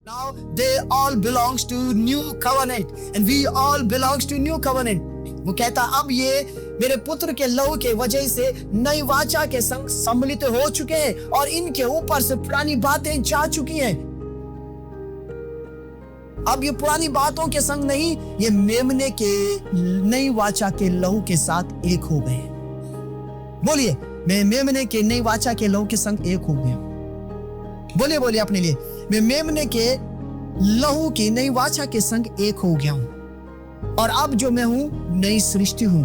Now they all belongs to new covenant and we all belongs to new covenant. वो कहता अब ये मेरे पुत्र के लहू के वजह से नई वाचा के संग सम्मिलित हो चुके हैं और इनके ऊपर से पुरानी बातें जा चुकी हैं। अब ये पुरानी बातों के संग नहीं, ये मेमने के नई वाचा के लहू के साथ एक हो गए। बोलिए, मैं मेमने के नई वाचा के लहू के संग एक हो गया। बोलिए बोलिए अपने लिए, मैं मेमने के लहू की नई वाचा के संग एक हो गया हूं और अब जो मैं हूं नई सृष्टि हूं।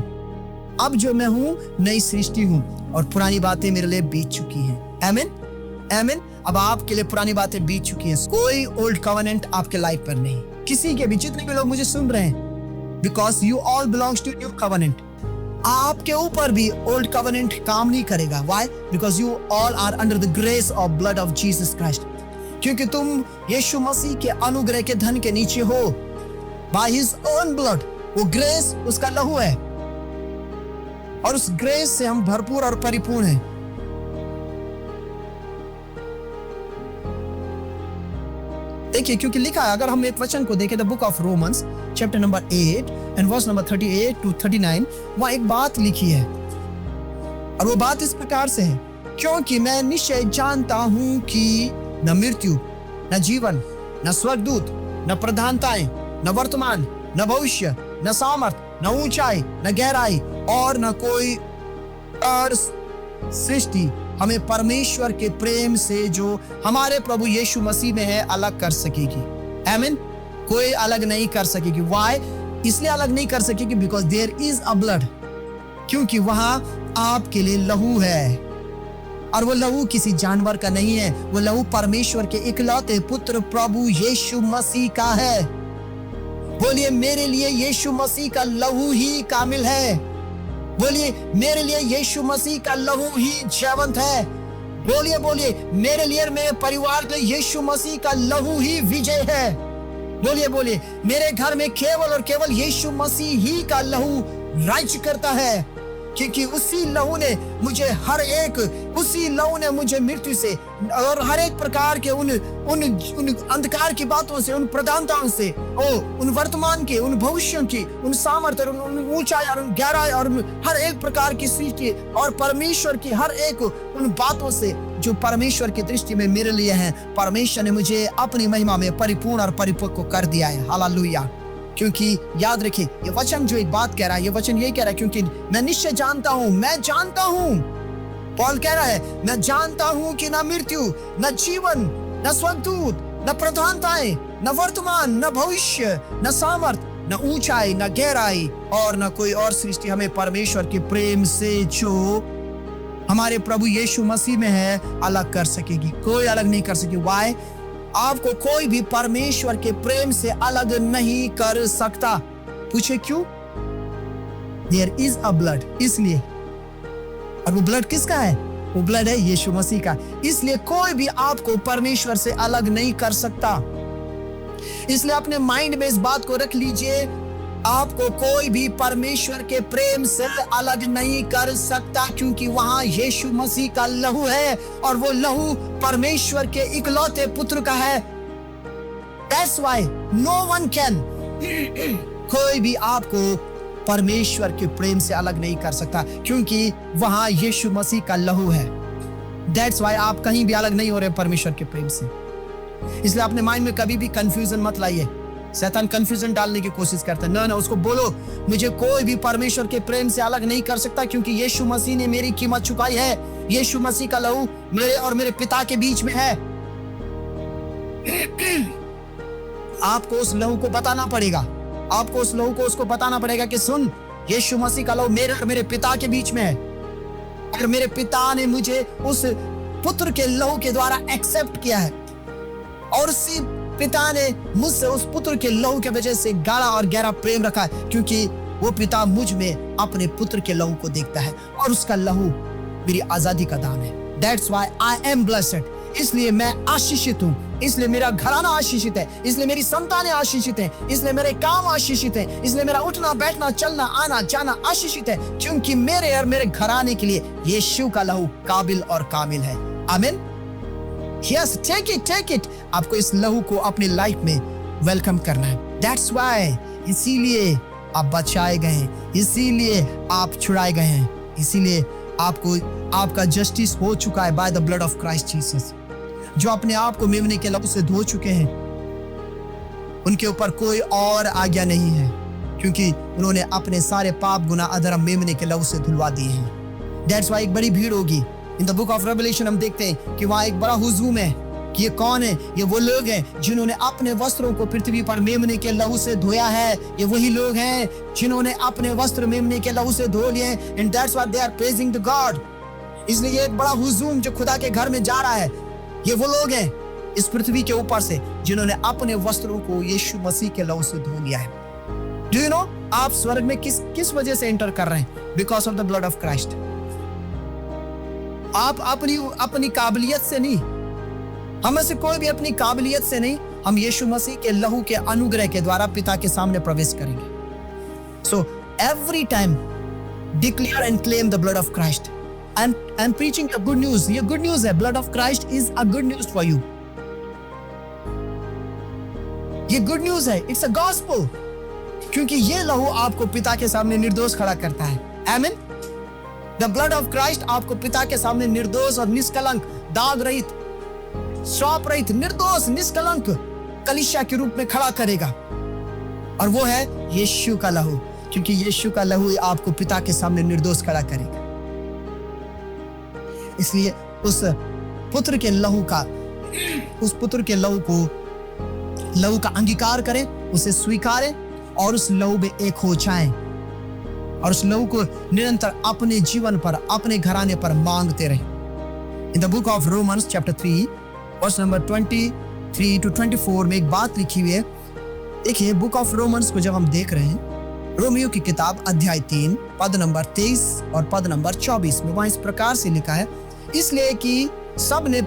अब जो मैं हूं नई सृष्टि हूं और पुरानी बातें मेरे लिए बीत चुकी हैं। आमीन आमीन। अब आपके लिए पुरानी बातें बीत चुकी हैं। कोई ओल्ड कवेनेंट आपके लाइफ पर नहीं, किसी के भी, जितने भी लोग मुझे सुन रहे हैं, because you all belongs to new covenant. आपके ऊपर भी ओल्ड कवेनेंट काम नहीं करेगा। Why? Because you all are under the grace of blood of Jesus Christ. क्योंकि तुम यीशु मसीह के अनुग्रह के धन के नीचे हो। बाय हिज ओन ब्लड, वो ग्रेस उसका लहू है और उस ग्रेस से हम भरपूर और परिपूर्ण हैं। देखिए, क्योंकि लिखा है, अगर हम एक वचन को देखें, the book of Romans chapter number 8 and verse number 38 to 39, वहां एक बात लिखी है और वो बात इस प्रकार से है, क्योंकि मैं निश्चय जानता हूं कि न मृत्यु, न जीवन, न स्वर्गदूत, न प्रधानताएं, न वर्तमान, न भविष्य, न सामर्थ, न ऊंचाई, न गहराई और न कोई और सृष्टि हमें परमेश्वर के प्रेम से जो हमारे प्रभु यीशु मसीह में है अलग कर सकेगी। आमीन। कोई अलग नहीं कर सकेगी। व्हाई? इसलिए अलग नहीं कर सकेगी because there is a blood. क्योंकि वहां आपके लिए लहू है और वो लहू किसी जानवर का नहीं है, वो लहू परमेश्वर के इकलौते पुत्र प्रभु यीशु मसीह का है। बोलिए, मेरे लिए यीशु मसीह का लहू ही कामिल है। बोलिए, मेरे लिए यीशु मसीह का लहू ही जीवंत है। बोलिए बोलिए, मेरे लिए, मेरे परिवार के यीशु मसीह का लहू ही विजय है। बोलिए बोलिए, मेरे घर में केवल और केवल यीशु मसीह ही का लहू राज्य करता है। क्योंकि उसी लहू ने मुझे उसी लहू ने मुझे मृत्यु से और हर एक प्रकार के उन अंधकार की बातों से, उन प्रधानताओं से, उन वर्तमान के, उन भविष्य की, उन सामर्थ्य, उन ऊंचाई और उन गहराई और हर एक प्रकार की सृष्टि और परमेश्वर की हर एक उन बातों से जो परमेश्वर की दृष्टि में मेरे लिए है, परमेश्वर ने मुझे अपनी महिमा में परिपूर्ण और परिपक्व कर दिया है। हालेलुया। क्योंकि याद रखिए, ये वचन जो एक बात कह रहा है, ये वचन ये कह रहा है, क्योंकि मैं निश्चय जानता हूं, मैं जानता हूं, पॉल कह रहा है, मैं जानता हूं कि न मृत्यु, न जीवन, न स्वर्गदूत, न प्रधानताएं, न वर्तमान, न भविष्य, न सामर्थ, न ऊंचाई, न गहराई और न कोई और सृष्टि हमें परमेश्वर के प्रेम से जो हमारे प्रभु यीशु मसीह में है अलग कर सकेगी। कोई अलग नहीं कर सकेगी। वाई? आपको कोई भी परमेश्वर के प्रेम से अलग नहीं कर सकता। पूछे क्यों? There is a blood, इसलिए। और वो ब्लड किसका है? वो ब्लड है यीशु मसीह का। इसलिए कोई भी आपको परमेश्वर से अलग नहीं कर सकता। इसलिए अपने माइंड में इस बात को रख लीजिए, आपको कोई भी परमेश्वर के प्रेम से अलग नहीं कर सकता, क्योंकि वहां यीशु मसीह का लहू है और वो लहू परमेश्वर के इकलौते पुत्र का है। That's why no one can कोई भी आपको परमेश्वर के प्रेम से अलग नहीं कर सकता, क्योंकि वहां यीशु मसीह का लहू है। That's why आप कहीं भी अलग नहीं हो रहे परमेश्वर के प्रेम से। इसलिए अपने माइंड में कभी भी कंफ्यूजन मत लाइए। शैतान कंफ्यूजन डालने की कोशिश करता है। ना, उसको बोलो, मुझे कोई भी परमेश्वर के प्रेम से अलग नहीं कर सकता, क्योंकि यीशु मसीह ने मेरी कीमत चुकाई है। यीशु मसीह का लहू मेरे और मेरे पिता के बीच में है। आपको उस लहू को बताना पड़ेगा। आपको उस लहू को उसको बताना पड़ेगा कि सुन, यीशु मसीह का लहू मेरे और मेरे पिता के बीच में है और मेरे पिता ने मुझे उस पुत्र के लहू के द्वारा एक्सेप्ट किया है और उसी पिता ने मुझसे उस पुत्र के लहू के वजह से गाढ़ा और गहरा प्रेम रखा है, क्योंकि वो पिता मुझ में अपने पुत्र के लहू को देखता है और उसका लहू मेरी आजादी का दान है। That's why I am blessed। इसलिए मैं आशीषित हूँ, इसलिए मेरा घराना आशीषित है, इसलिए मेरी संतानें आशीषित हैं, इसलिए मेरे काम आशीषित हैं, इसलिए मेरा उठना बैठना चलना आना जाना आशीषित है, क्योंकि मेरे और मेरे घराने के लिए यीशु का लहू काबिल और कामिल है। आमीन। Yes, take it. आपको इस लहू को अपनी लाइफ में वेलकम करना है। दैट्स व्हाई, इसीलिए आप बचाए गए हैं, इसीलिए आप छुड़ाए गए हैं, इसीलिए आपको आपका जस्टिस हो चुका है bye the blood of Christ Jesus. जो अपने आप को मेमने के लहू से धो चुके हैं, उनके ऊपर कोई और आज्ञा नहीं है, क्योंकि उन्होंने अपने सारे पाप गुनाह अधर्म मेमने के लहू से धुलवा दिए हैं। दैट्स व्हाई एक बड़ी भीड़ होगी। इन द बुक ऑफ रेवलेशन हम देखते हैं कि वहां एक बड़ा हुजूम है कि ये कौन है? ये वो लोग हैं जिन्होंने अपने वस्त्रों को पृथ्वी पर मेमने के लहू से धोया है। ये वही लोग हैं जिन्होंने अपने वस्त्र मेमने के लहू से धो लिए। And that's why they are praising the God. इसलिए ये एक बड़ा हुजूम जो खुदा के घर में जा रहा है, ये वो लोग हैं इस पृथ्वी के ऊपर से जिन्होंने अपने वस्त्रों को यीशु मसीह के लहू से धो लिया है। डू यू नो, आप स्वर्ग में किस वजह से एंटर कर रहे हैं? Because of the blood of Christ. आप अपनी काबिलियत से नहीं, हम में से कोई भी अपनी काबिलियत से नहीं, हम यीशु मसीह के लहू के अनुग्रह के द्वारा पिता के सामने प्रवेश करेंगे। So every time declare and claim the blood of Christ and preaching the good news. ये गुड न्यूज है, blood of Christ is a good news for you. ये गुड न्यूज है, इट्स अ गॉस्पेल, क्योंकि ये लहू आपको पिता के सामने निर्दोष खड़ा करता है। आमीन। द ब्लड ऑफ क्राइस्ट आपको पिता के सामने निर्दोष और निष्कलंक, दाग रहित, श्राप रहित, निर्दोष, निष्कलंक कलीसिया के रूप में खड़ा करेगा। और वो है यीशु का लहू, क्योंकि यीशु का लहू आपको पिता के सामने निर्दोष खड़ा करेगा। इसलिए उस पुत्र के लहू का अंगीकार करें, उसे स्वीकारें और उस लहू में एक हो जाएं और उस लहू को निरंतर अपने जीवन पर, अपने घराने पर मांगते रहें। In the book of Romans chapter 3 verse number 23 to 24 में एक बात लिखी हुई है। देखिए, बुक ऑफ रोमन्स को जब हम देख रहे हैं, रोमियो की किताब अध्याय 3 पद नंबर 23 और पद नंबर 24 में वहां इस प्रकार से लिखा है, इसलिए सब ने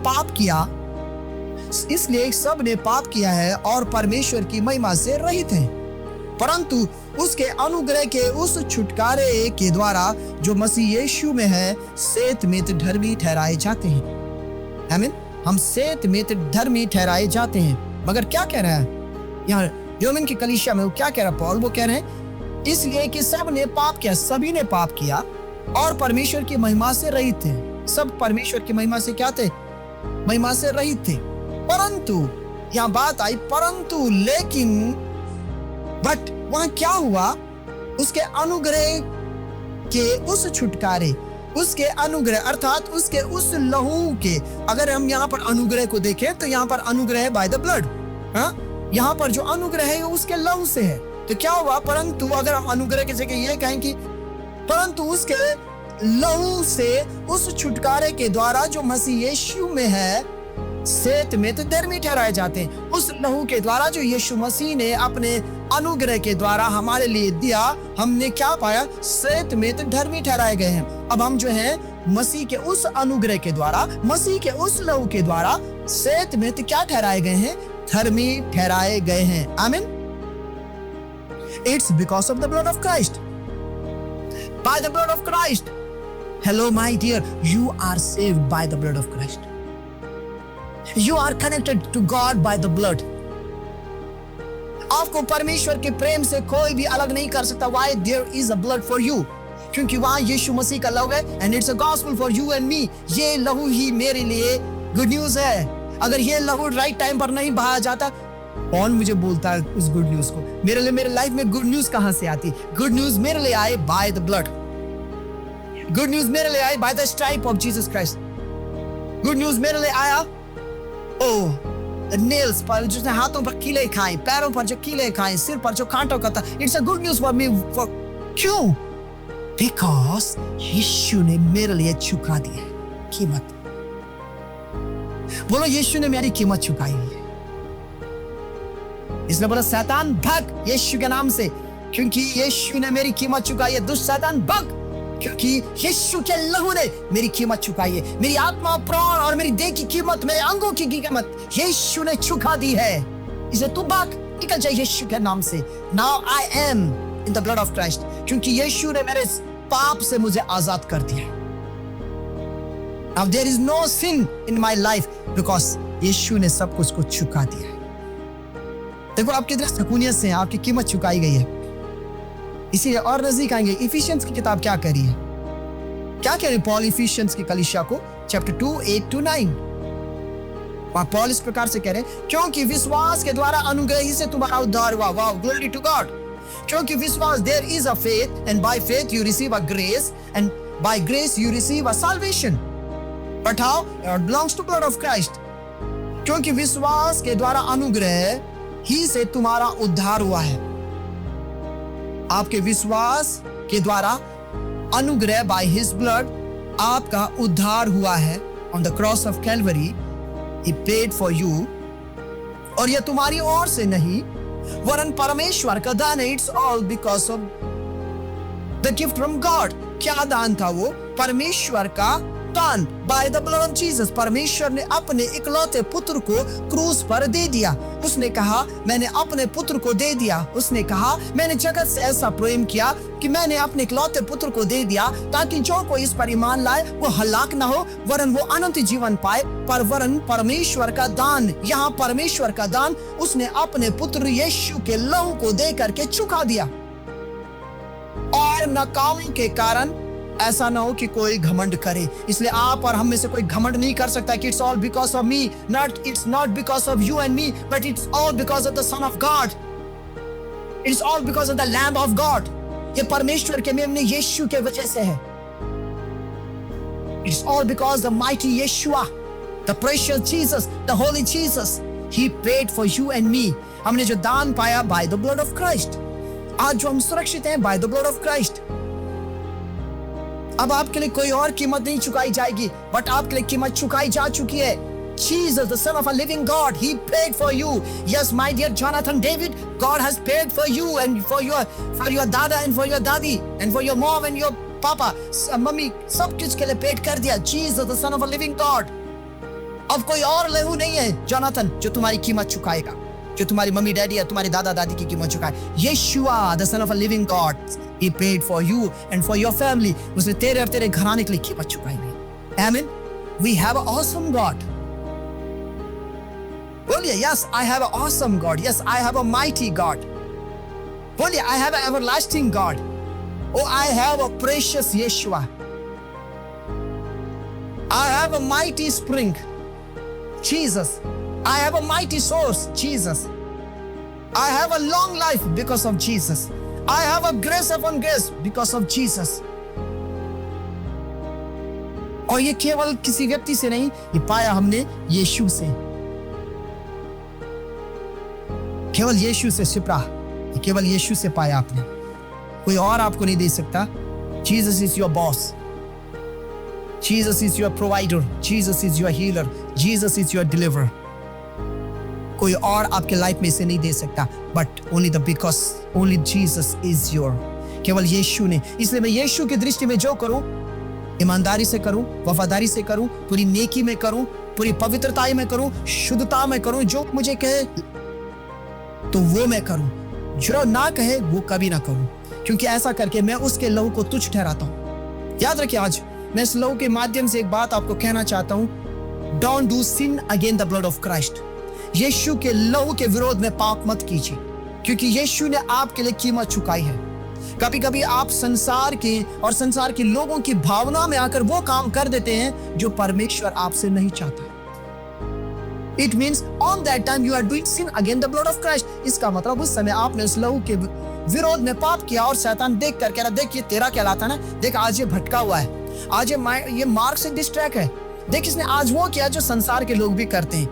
पाप किया है और परमेश्वर की महिमा से रहित हैं, परंतु उसके अनुग्रह के उस छुटकारे के द्वारा जो मसीह यीशु में है, सेत में धर्मी ठहराए जाते हैं। आमीन। हम सेत में धर्मी ठहराए जाते हैं। मगर क्या कह रहा है यहाँ रोमन की कलीसिया में? वो क्या कह रहा है पौल? वो कह रहे हैं इसलिए कि सब ने पाप किया, सभी ने पाप किया और परमेश्वर की महिमा से रहित थे। सब परमेश्वर की महिमा से क्या थे? महिमा से रहित थे। परंतु यहाँ बात आई, परंतु, लेकिन, बट वहां क्या हुआ? उसके अनुग्रह के उस छुटकारे, उसके अनुग्रह अर्थात उसके उस लहू के, अगर हम यहाँ पर अनुग्रह को देखें तो यहाँ पर अनुग्रह है बाय द ब्लड। यहाँ पर जो अनुग्रह है उसके लहू से है। तो क्या हुआ? परंतु अगर हम अनुग्रह की जगह ये कहें कि परंतु उसके लहू से उस छुटकारे के द्वारा जो मसीह यीशु में है, सेत में धर्मी ठहराए जाते हैं। उस लहू के द्वारा जो यीशु मसीह ने अपने अनुग्रह के द्वारा हमारे लिए दिया, हमने क्या पाया? सेत में धर्मी ठहराए गए हैं। अब हम जो हैं मसीह के उस अनुग्रह के द्वारा, मसीह के उस लहू के द्वारा सेत में क्या ठहराए गए हैं? धर्मी ठहराए गए हैं। आमीन। It's because of the blood of Christ, by the blood of Christ. Hello my dear, you are saved by the blood of Christ. You are connected to God by the blood. आपको परमेश्वर के प्रेम से कोई भी अलग नहीं कर सकता। Why? There is a blood for you. क्योंकि वहां यीशु मसीह का लहू है, and it's a gospel for you and me. ये लहू ही मेरे लिए गुड न्यूज है। अगर ये लहू राइट टाइम पर नहीं बहाया जाता, कौन मुझे बोलता है उस गुड न्यूज को? मेरे लिए, मेरे लाइफ में गुड न्यूज कहां से आती? गुड न्यूज मेरे लिए आए bye the blood. Good news मेरे लिए आए by the stripe of Jesus Christ. Good news मेरे लिए आया नेल्स पर, जिसने हाथों पर कीले खाए, पैरों पर जो कीले खाए, सिर पर जो कांटों का था। It's a good news for me. क्यों? बिकॉज यीशु ने मेरे लिए चुका दी है कीमत। बोलो, यीशु ने मेरी कीमत चुकाई है। इसलिए बोला, शैतान भाग यीशु के नाम से, क्योंकि यीशु ने मेरी कीमत चुकाई है। दुष्ट शैतान भाग, क्योंकि यीशु के लहू ने मेरी कीमत चुकाई है। मेरी आत्मा, प्राण और मेरी देह की कीमत, मेरे अंगों की कीमत यीशु ने चुका दी है। इसे तू भाग, निकल जाए यीशु के नाम से। Now I am in the blood of Christ, क्योंकि यीशु ने मेरे पाप से मुझे आजाद कर दिया। Now there is no sin in my life because यीशु ने सब कुछ को चुका दिया है। देखो आप कितने सुकूनियत से हैं, आपकी कीमत चुकाई गई है। इसीलिए और नजदीक आएंगे, इफिशियंस की किताब क्या कह रही है, क्या कह रही पॉल इफिशियंस की कलीसिया को, चैप्टर 2 8-9। वहां पॉल इस प्रकार से कह रहे हैं, क्योंकि विश्वास के द्वारा अनुग्रह ही से तुम्हारा उद्धार हुआ। वाह, ग्लोरी टू गॉड। क्योंकि विश्वास, there is a faith, and by faith you receive a grace, and by grace you receive a salvation. But how? It belongs to blood of Christ. क्योंकि विश्वास के द्वारा अनुग्रह ही से तुम्हारा उद्धार हुआ है। आपके विश्वास के द्वारा अनुग्रह, बाय हिज ब्लड आपका उद्धार हुआ है। On the cross of Calvary he paid for you. और यह तुम्हारी ओर से नहीं वरन परमेश्वर का दान है। It's all because of the gift from God. क्या दान था वो? परमेश्वर का दान, bye the blood of Jesus. परमेश्वर ने अपने इकलौते पुत्र को क्रूस पर दे दिया। उसने कहा, मैंने अपने पुत्र को दे दिया। उसने कहा, मैंने जगत से ऐसा प्रेम किया कि मैंने अपने इकलौते पुत्र को दे दिया, ताकि जो कोई इस पर ईमान लाए वो हलाक ना हो वरन वो अनंत जीवन पाए। पर वरन परमेश्वर का दान, यहाँ परमेश्वर का दान उसने अपने पुत्र यीशु के लहू को दे करके चुका दिया। और न कामों के कारण ऐसा ना हो कि कोई घमंड करे। इसलिए आप और हम में से कोई घमंड नहीं कर सकता कि it's all because of me. It's not because of you and me, but it's all because of the son of God. It's all because of the lamb of God. ये परमेश्वर के मेमने यीशु के वजह से है। It's all because the mighty Yeshua, the precious Jesus, the holy Jesus, he paid for you and me. हमने जो दान पाया by the blood of Christ, आज जो हम सुरक्षित हैं bye the blood of Christ. अब आपके लिए कोई और कीमत नहीं चुकाई जाएगी, बट आपके लिए कीमत चुकाई जा चुकी है। Jesus, the Son of a living God, He paid for you. Yes, my dear Jonathan David, God has paid for you and for your dada and for your dadi and for your mom and your papa, mummy, सब कुछ के लिए paid कर दिया। Jesus, the Son of a living God. अब कोई और लहू नहीं है जोनाथन जो तुम्हारी कीमत चुकाएगा, जो तुम्हारी मम्मी डैडी या तुम्हारे दादा दादी की कीमत चुकाए। यीशुआ, the Son of a living God, He paid for you and for your family. उसने तेरे और तेरे घराने के लिए कीमत चुकाई हुई। Amen. We have an awesome God. बोलिए, yes, I have an awesome God. Yes, I have a mighty God. बोलिए, I have an everlasting God. Oh, I have a precious Yeshua. I have a mighty spring, Jesus. I have a mighty source, Jesus. I have a long life because of Jesus. I have a grace upon grace because of Jesus. और ये केवल किसी व्यक्ति से नहीं, ये पाया हमने यीशु से। केवल यीशु से सिपरा, ये केवल यीशु से पाया आपने, कोई और आपको नहीं दे सकता। Jesus is your boss. Jesus is your provider. Jesus is your healer. Jesus is your deliverer. कोई और आपके लाइफ में इसे नहीं दे सकता, but only Jesus is your. केवल यीशु ने। इसलिए मैं यीशु की दृष्टि में जो करूं, ईमानदारी से करूं, वफादारी से करूं, पूरी नेकी में करूं, पूरी पवित्रता में करूं, शुद्धता में करूं। जो मुझे कहे तो वो मैं करूं, जो ना कहे वो कभी ना करूं, क्योंकि ऐसा करके मैं उसके लहू को तुच्छ ठहराता हूं। याद रखिए, आज मैं इस लहू के माध्यम से एक बात आपको कहना चाहता हूं, don't do sin again the blood of Christ. यीशु के लहू के विरोध में पाप मत कीजिए, क्योंकि यीशु ने आपके लिए कीमत चुकाई है। कभी कभी आप संसार के लोगों की भावना में आकर वो काम कर देते हैं जो परमेश्वर आपसे नहीं चाहता। It means on that time you are doing sin against the blood of Christ. इसका मतलब उस समय आपने उस लहू के विरोध में पाप किया, और शैतान देख कर कह रहा, देख ये तेरा कहलाता ना, देख आज ये भटका हुआ है, आज ये मार्ग से डिस्ट्रैक्ट है, देख इसने आज वो किया जो संसार के लोग भी करते हैं,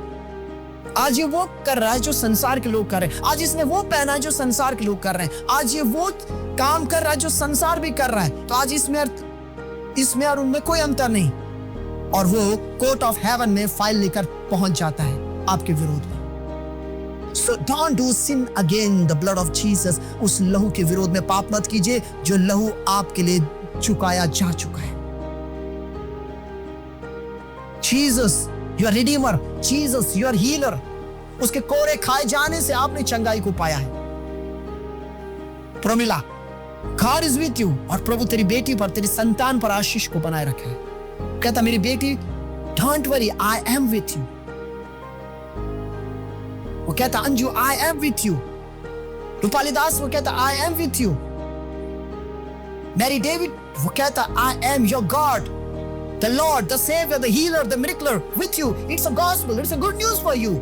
आज ये वो कर रहा है जो संसार के लोग कर रहे हैं, आज इसने वो पहना है जो संसार के लोग कर रहे हैं, आज ये वो काम कर रहा है जो संसार भी कर रहा है। तो आज इसमें और उनमें कोई अंतर नहीं, और वो कोर्ट ऑफ हेवन में फाइल लेकर पहुंच जाता है आपके विरोध में। So don't do sin again the blood of Jesus. उस लहू के विरोध में पाप मत कीजिए जो लहू आपके लिए चुकाया जा चुका है। Jesus, your redeemer, Jesus, your healer. उसके कोड़े खाए जाने से आपने चंगाई को पाया है। Pramila, God is with you, और प्रभु तेरी बेटी पर, तेरी संतान पर आशीष को बनाए रखे है। कहता, मेरी बेटी, don't worry, I am with you. वो कहता Anju I am with you. Rupali Das वो कहता I am with you. Mary David वो कहता I am your God, the Lord, the saviour, the healer, the miracler with you. It's a gospel, it's a good news for you.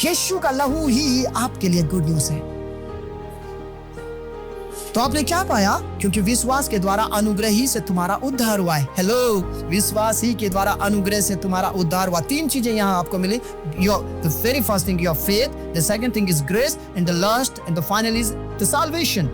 Yeshu का लहू ही आपके लिए good news है। तो आपने क्या पाया? क्योंकि विश्वास के द्वारा अनुग्रह ही से तुम्हारा उद्धार हुआ है। हेलो, विश्वास ही के द्वारा अनुग्रह से तुम्हारा उद्धार हुआ। तीन चीजें यहां आपको मिली। The very first thing your faith, the second thing is grace, and the last and the final is the salvation.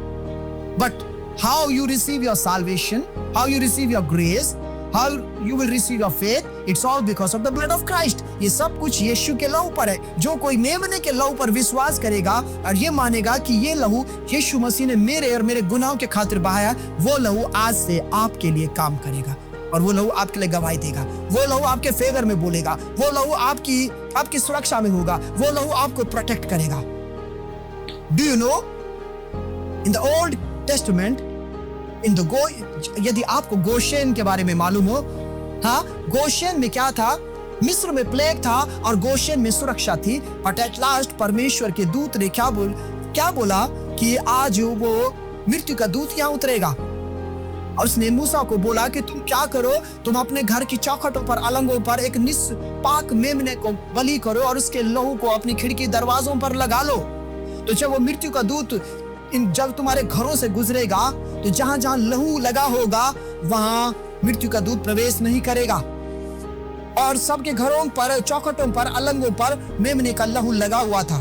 But how you receive your salvation, how you receive your grace, how you will receive your faith, it's all because of the blood of Christ। ये सब कुछ यीशु के लहू पर है। जो कोई मेमने के लहू पर विश्वास करेगा और ये मानेगा कि ये लहू यीशु मसीह ने मेरे और मेरे गुनाहों के खातिर बहाया, वो लहू आज से आपके लिए काम करेगा और वो लहू आपके लिए गवाही देगा। वो लहू आपके फेवर में बोलेगा। वो लहू आपकी सुरक्षा में होगा। वो लहू आपको प्रोटेक्ट करेगा। Do you know in the Old Testament, यदि आपको गोशेन के बारे में मालूम हो, हाँ, गोशेन में क्या था? मिस्र में प्लेग था और गोशेन में सुरक्षा थी। बट एट लास्ट परमेश्वर के दूत ने क्या बोला कि आज वो मृत्यु का दूत यहाँ उतरेगा और उसने मूसा को बोला कि तुम क्या करो, तुम अपने घर की चौखटों पर, अलंगों पर एक निष्पाक मेमने को बलि करो और उसके लहू को अपनी खिड़की दरवाजों पर लगा लो। तो जब वो मृत्यु का दूत जब तुम्हारे घरों से गुजरेगा तो जहां जहां लहू लगा होगा वहां मृत्यु का दूत प्रवेश नहीं करेगा। और सबके घरों पर, चौखटों पर, अलंगों पर मेमने का लहू लगा हुआ था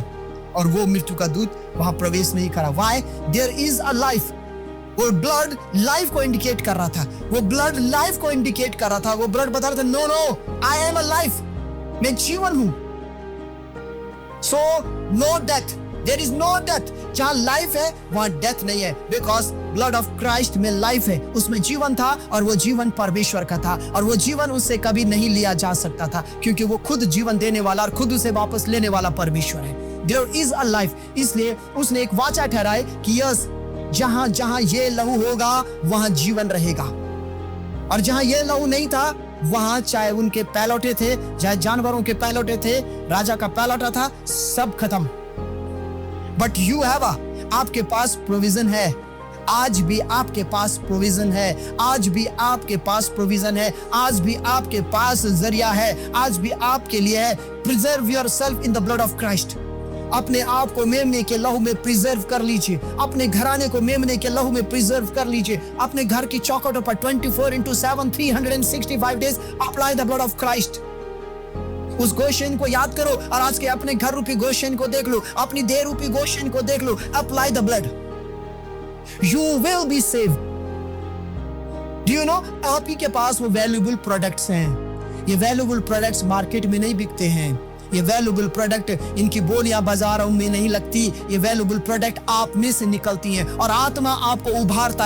और वो मृत्यु का दूत वहां प्रवेश नहीं करा। Why? There is a life। वो ब्लड लाइफ को इंडिकेट कर रहा था। वो ब्लड लाइफ को इंडिकेट कर रहा था। वो ब्लड बता रहा था no no, I am a life, मैं जीवन हूं। So no death, there is no death. जहां लाइफ है वहां डेथ नहीं है, बिकॉज ब्लड ऑफ क्राइस्ट में लाइफ है। उसमें जीवन था और वो जीवन परमेश्वर का था और वो जीवन उससे कभी नहीं लिया जा सकता था, क्योंकि वो खुद जीवन देने वाला और खुद उसे वापस लेने वाला परमेश्वर है। There is a life. इसलिए उसने एक वाचा ठहराई कि यस, जहां जहां ये लहू होगा वहां जीवन रहेगा। और जहां ये लहू नहीं था वहां, चाहे उनके पैलौटे थे, चाहे जानवरों के पैलौटे थे, राजा का पैलौटा था, सब खत्म। बट यू हैव आपके पास प्रोविजन है। आज भी आपके पास प्रोविजन है। आज भी आपके पास प्रोविजन है। आज भी आपके पास जरिया है। आज भी आपके लिए है। Preserve yourself in the blood of Christ. अपने आप को मेमने के लहू में प्रिजर्व कर लीजिए। अपने घराने को मेमने के लहू में प्रिजर्व कर लीजिए। अपने घर की चौखटों पर 24/7 365 days apply the blood of Christ. उस गोशेन को याद करो और आज के अपने घर रूपी गोशेन को देख लो, अपनी देह रूपी गोशेन को देख लो। Apply the blood, you will be saved. Do you know, आप ही के पास वो वैल्यूएबल प्रोडक्ट्स हैं। ये वैल्यूएबल प्रोडक्ट्स मार्केट में नहीं बिकते हैं। ये वैल्यूएबल प्रोडक्ट, इनकी बोलियां बाजारों में नहीं लगती। ये वैल्यूएबल प्रोडक्ट आप में से निकलती हैं और आत्मा आपको उभारता है।